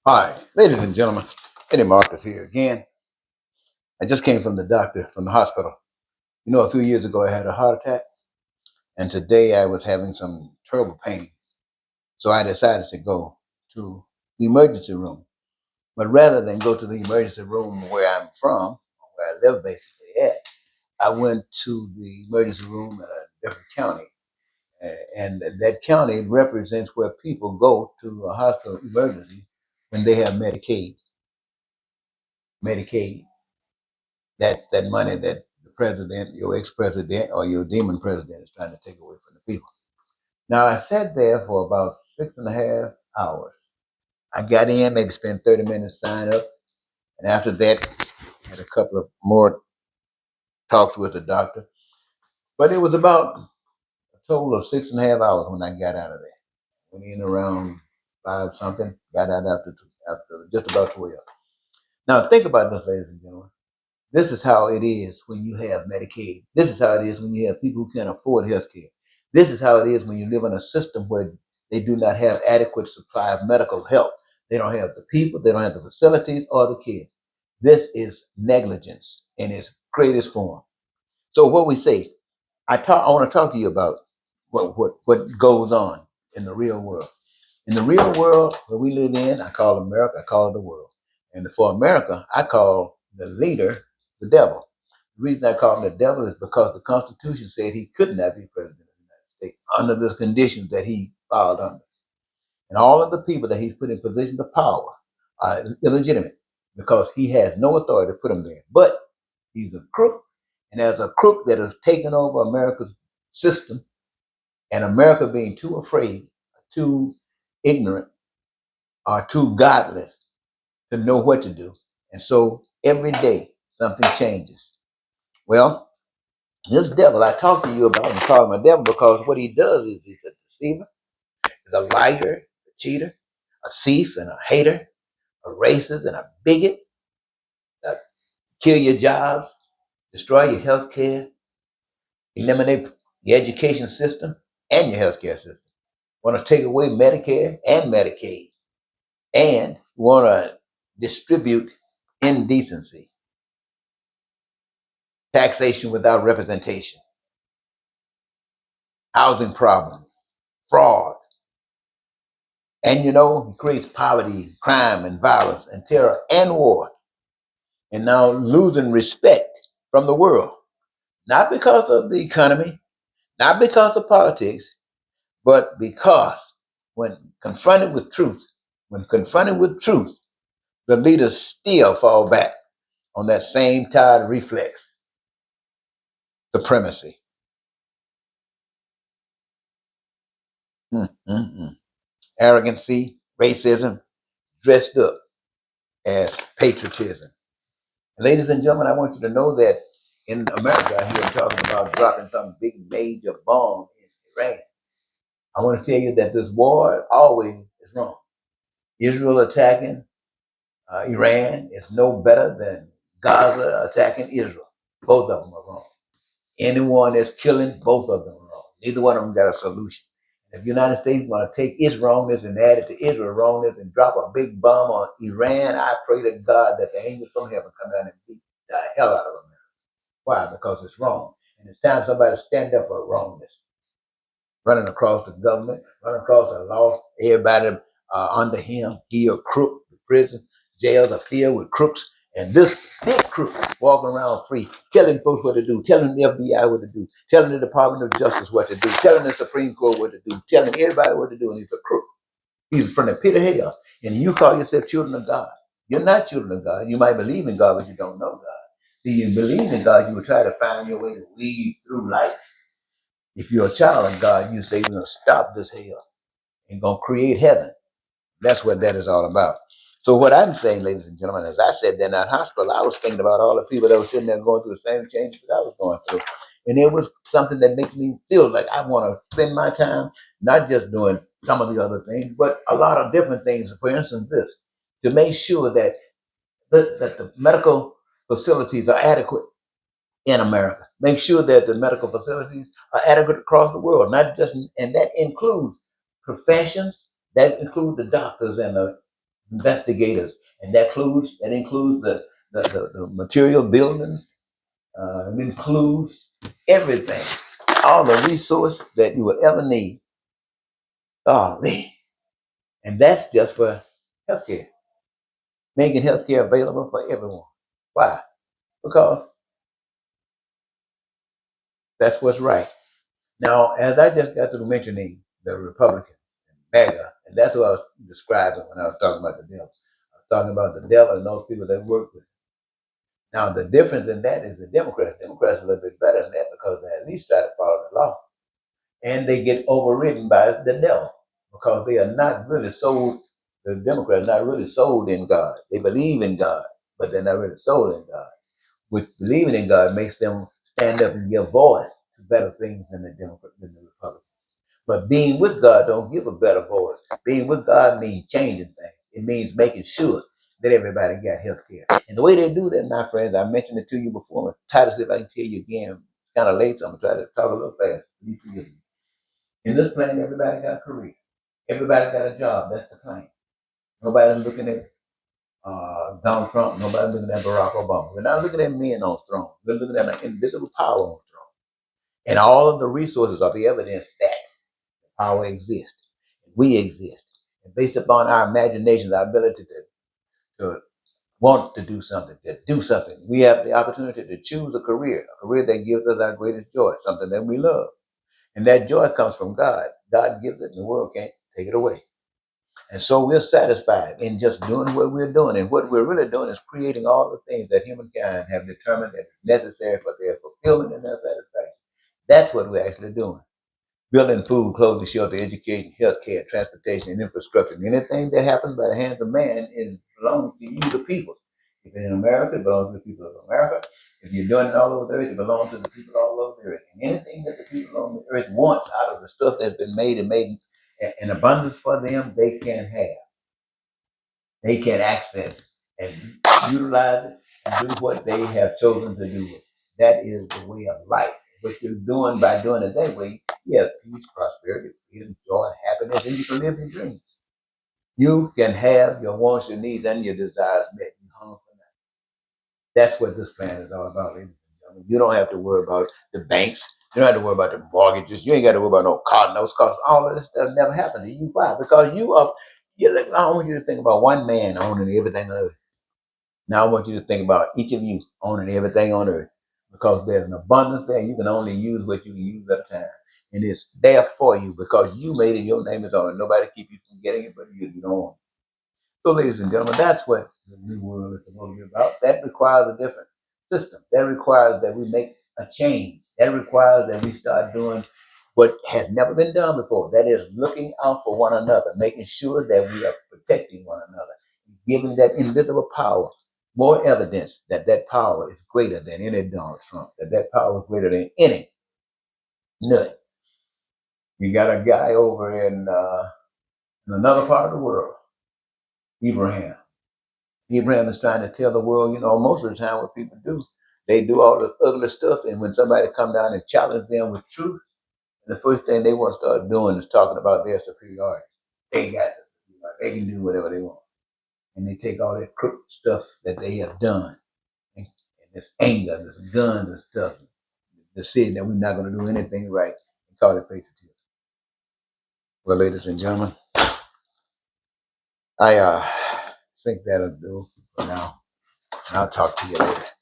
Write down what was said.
Hi, ladies and gentlemen. Eddie Marcus here again. I just came from the doctor, from the hospital. A few years ago I had a heart attack, and today I was having some terrible pain. So I decided to go to the emergency room. But rather than go to the emergency room where I'm from, where I live basically at, I went to the emergency room in a different county. And that county represents where people go to a hospital emergency when they have Medicaid. Medicaid. That's that money that the president, your ex-president, or your demon president is trying to take away from the people. Now, I sat there for about 6.5 hours. I got in, maybe spent 30 minutes, sign up, and after that, had a couple of more talks with the doctor. But it was about a total of 6.5 hours when I got out of there. Went in around five something, got out after just about 12. Now, think about this, ladies and gentlemen. This is how it is when you have Medicaid. This is how it is when you have people who can't afford health care. This is how it is when you live in a system where they do not have adequate supply of medical help. They don't have the people, they don't have the facilities or the care. This is negligence in its greatest form. So what we say, I want to talk to you about what goes on in the real world. In the real world where we live in, I call America, I call it the world. And for America, I call the leader the devil. The reason I call him the devil is because the Constitution said he could not be president of the United States under the conditions that he filed under. And all of the people that he's put in positions of power are illegitimate because he has no authority to put them there. But he's a crook, and as a crook that has taken over America's system, and America being too afraid, too ignorant, are too godless to know what to do. And so every day something changes. Well, this devil I talk to you about and call him a devil because what he does is he's a deceiver, he's a liar, a cheater, a thief and a hater, a racist and a bigot, that kill your jobs, destroy your health care, eliminate your education system and your health care system. Want to take away Medicare and Medicaid, and want to distribute indecency, taxation without representation, housing problems, fraud. And he creates poverty, crime, and violence, and terror, and war. And now losing respect from the world, not because of the economy, not because of politics, but because when confronted with truth, the leaders still fall back on that same tired reflex, supremacy. Mm-mm-mm. Arrogancy, racism, dressed up as patriotism. Ladies and gentlemen, I want you to know that in America, I hear them talking about dropping some big major bomb in Iran. I want to tell you that this war always is wrong. Israel attacking Iran is no better than Gaza attacking Israel. Both of them are wrong. Anyone that's killing, both of them are wrong. Neither one of them got a solution. If the United States want to take its wrongness and add it to Israel's wrongness and drop a big bomb on Iran, I pray to God that the angels from heaven come down and beat the hell out of them. Why? Because it's wrong. And it's time somebody to stand up for wrongness. Running across the government, running across the law, everybody under him, he a crook, the prison, jails are filled with crooks. And this big crook walking around free, telling folks what to do, telling the FBI what to do, telling the Department of Justice what to do, telling the Supreme Court what to do, telling everybody what to do, and he's a crook. He's from the pit of hell. And you call yourself children of God. You're not children of God. You might believe in God, but you don't know God. See, you believe in God, you will try to find your way to weave through life. If you're a child of God, you say, we're going to stop this hell and going to create heaven. That's what that is all about. So what I'm saying, ladies and gentlemen, as I said in that hospital, I was thinking about all the people that were sitting there going through the same changes that I was going through. And it was something that makes me feel like I want to spend my time not just doing some of the other things, but a lot of different things. For instance, this, to make sure that the medical facilities are adequate in America. Make sure that the medical facilities are adequate across the world, not just, and that includes professions, that includes the doctors and the investigators, and that includes the material buildings. It includes everything, all the resource that you will ever need. Oh man, and that's just for healthcare, making healthcare available for everyone. Why? Because that's what's right. Now, as I just got to mentioning the Republicans and MAGA, and that's what I was describing when I was talking about the devil. I was talking about the devil and those people that work with him. Now, the difference in that is the Democrats. Democrats are a little bit better than that because they at least try to follow the law. And they get overridden by the devil because they are not really sold. The Democrats are not really sold in God. They believe in God, but they're not really sold in God. Which believing in God makes them stand up and give voice to better things than the Republicans. But being with God don't give a better voice. Being with God means changing things. It means making sure that everybody got health care. And the way they do that, my friends, I mentioned it to you before. I'm trying to see if I can tell you again. It's kind of late, so I'm going to try to talk a little fast. Please forgive me. In this plan, everybody got a career. Everybody got a job. That's the plan. Nobody's looking at Donald Trump. Nobody's looking at Barack Obama. We're not looking at men on throne. We're looking at an invisible power on throne. And all of the resources are the evidence that power exists. We exist. And based upon our imaginations, our ability to want to do something, we have the opportunity to choose a career that gives us our greatest joy, something that we love. And that joy comes from God. God gives it, and the world can't take it away. And so we're satisfied in just doing what we're doing. And what we're really doing is creating all the things that humankind have determined that is necessary for their fulfillment and their satisfaction. That's what we're actually doing. Building food, clothing, shelter, education, healthcare, transportation, and infrastructure. And anything that happens by the hands of man is belongs to you, the people. If it's in America, it belongs to the people of America. If you're doing it all over the earth, it belongs to the people all over the earth. And anything that the people on the earth wants out of the stuff that's been made and made in abundance for them, they can have. They can access and utilize it and do what they have chosen to do. That is the way of life. What you're doing by doing it that way, you have peace, prosperity, freedom, joy, happiness, and you can live your dreams. You can have your wants, your needs, and your desires met. You hung for that. That's what this plan is all about, ladies and gentlemen. You don't have to worry about the banks. You don't have to worry about the mortgages. You ain't got to worry about no car notes, because all of this stuff never happened to you. Why? Because you are. I want you to think about one man owning everything on earth. Now I want you to think about each of you owning everything on earth, because there's an abundance there. You can only use what you can use at a time. And it's there for you because you made it. Your name is on it. Nobody keep you from getting it, but you don't want it. So, ladies and gentlemen, that's what the new world is supposed to be about. That requires a different system. That requires that we make a change. That requires that we start doing what has never been done before. That is looking out for one another, making sure that we are protecting one another, giving that invisible power more evidence that that power is greater than any Donald Trump, that that power is greater than any nut. You got a guy over in another part of the world, Abraham. Abraham is trying to tell the world, most of the time what people do, they do all the ugly stuff, and when somebody come down and challenge them with truth, the first thing they want to start doing is talking about their superiority. They got it. They can do whatever they want. And they take all that crooked stuff that they have done, and this anger, this guns and stuff, decision that we're not going to do anything right, and call it patriotism. Well, ladies and gentlemen, I think that'll do for now. I'll talk to you later.